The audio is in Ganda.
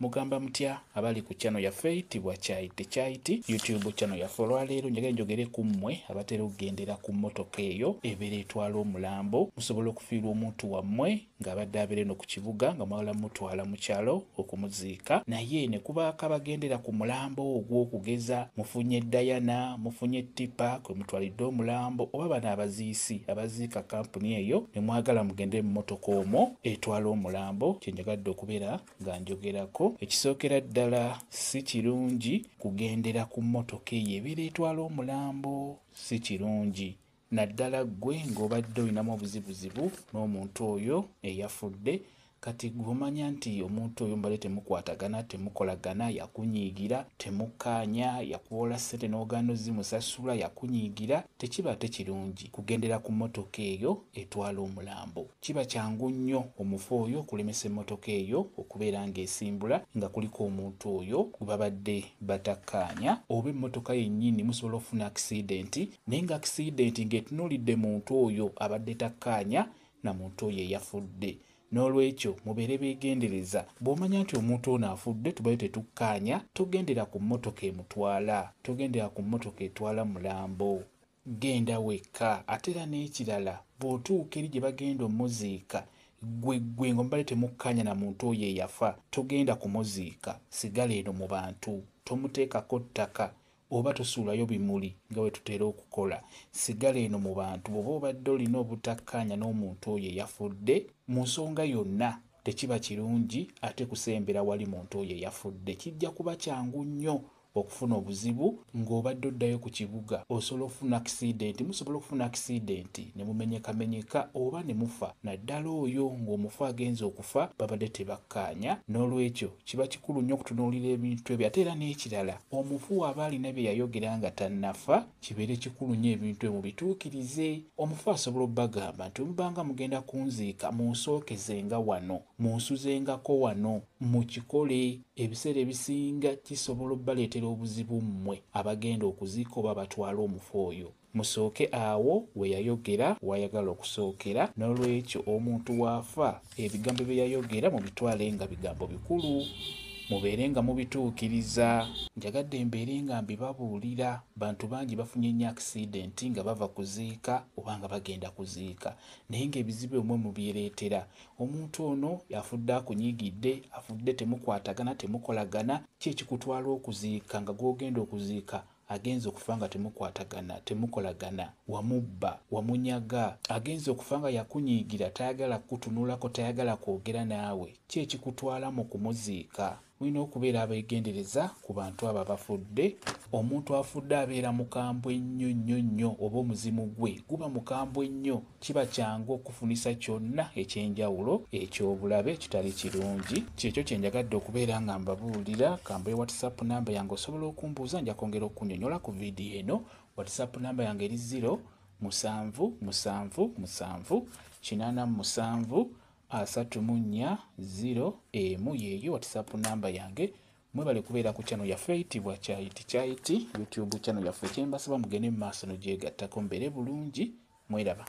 mugamba mutya abali ku channel yaffe eyitibwa Kyaiti YouTube channel yaffe olwaleero njagala njogere ku mmwe abatera okugendera ku mmotoka eyo ebeera etwala omulambo musobola okufiirwa omuntu wammwe ng'abadde abeera eno ku kibuga nga mwagala mutwala mu kyalo okumuziika naye ne kubaako abagendera ku mulambo ogw'okugeza mufunye Diana mufunye Tipa kwe mutwalidde omulambo oba bano abaziisi abaziika kampuni eyo ne mwagala mugende mu mmotoka omwo etwala omulambo kye njagadde okubeera nga njogerako. Ekisookera ddala si kirungi kugendera ku mmotoka eyo ebeera etwala omulambo, si kirungi naddala ggwe ng'obadde olinamu obuzibuzibu n'omuntu oyo eyafudde kati gw'omanya nti omuntu oyo mbale temukwatagana temukolagana yakunyiigira temukkaanya yakuwola ssente n'ogaana ozimusasula yakunyiigira tekiba tekirungi kugendera ku mmotoka eyo etwala omulambo. Kiba kyangu nnyo omufu oyo okulemesa emmotoka eyo okubeera ng'esimbula nga kuliko omuntu oyo gwe babadde batakkaanya oba emmotoka yennyini musobola okufuna akisidenti naye nga akisidenti ng'etunuulidde muntu oyo abadde takkaanya na muntu oyo eyafudde. N'olwekyo mubeere beegendereza bw'omanya nti omuntu ono afudde tubale tetukkaanya togendera ku mmotoka emutwala, togendera ku mmotoka etwala mulambo, genda wekka. Ate era n'ekirala bw'otuuka eri gye bagenda omuziika gwe ngombale temukkaanya na muntu oyo eyafa togenda kumuziika, sigala eno mu bantu tomuteekako ttaka oba tosuulayo bimuli nga bwe tutera okukola, sigala eno mu bantu. Bw'oba obadde olina obutakkaanya n'omuntu oyo eyafudde mu nsonga yonna tekiba kirungi ate kusembera wali muntu oyo eyafudde. Kijja kuba kyangu nnyo okufuna obuzibu ng'obadde oddayo ku kibuga osobola okufuna akisidenti, musobola okufuna akisidenti ne mumenyekamenyeka oba ne mufa naddala oyo ng'omufu agenza okufa babadde tebakkaanya. N'olwekyo kiba kikulu nnyo okutunuulira ebintu ebyo. Ate era n'ekirala omufu waba alina bye yayogera nga tannafa kibeere kikulu nnyo ebintu ebyo mubituukirize. Omufu asobola obbagamba nti omubanga mugenda kunziika munsookezenga wano munsuzengako wano mukikole. Ebiseera ebisinga kisobola obbaleetera obuzibu mmwe abagenda okuziika oba batwala omufu oyo. Musooke awo we yayogera wayagala okusookera. N'olwekyo omuntu waafa ebigambo bye yayogera mubitwale nga bigambo bikulu mubeere nga mubituukiriza. Njagadde mbeere nga mbibabuulira bantu bangi bafunye nnyo akisidenti nga bava kuziika oba nga bagenda kuziika naye ng'ebizibu omwe mubyereetera. Omuntu ono yafudde akunyiigidde, afudde temukwatagana temukolagana, ki ekikutwala okuziika nga gw'ogenda okuziika agenza okufa nga temukwatagana temukolagana, wamubba wamunyaga, agenza okufa nga yakunyiigira tayagala kutunulako tayagala kwogera naawe, ki ekikutwala mu kumuziika? Mulina okubeera abeegendereza ku bantu abo abafudde. Omuntu afudde abeera mukambwe nnyo oba omuzimu gwe guba mukambwe nnyo. Kiba kyangu okufunisa kyonna eky'enjawulo eky'obulabe kitali kirungi. Kyekyo kye njagadde okubeera nga mbabuulira. Kambe WhatsApp namba yange osobola okumbuuza nja kwongera okunnyonnyola ku vidiyo eno. WhatsApp namba yange eri 07777 340 yeeyo WhatsApp namba yange. Mwebale kubeera ku channel yaffe eyitibwa Kyaiti YouTube channel yaffe. Kyembasaba mugende mu maaso n'ogyegattako mbeere bulungi. Mweraba.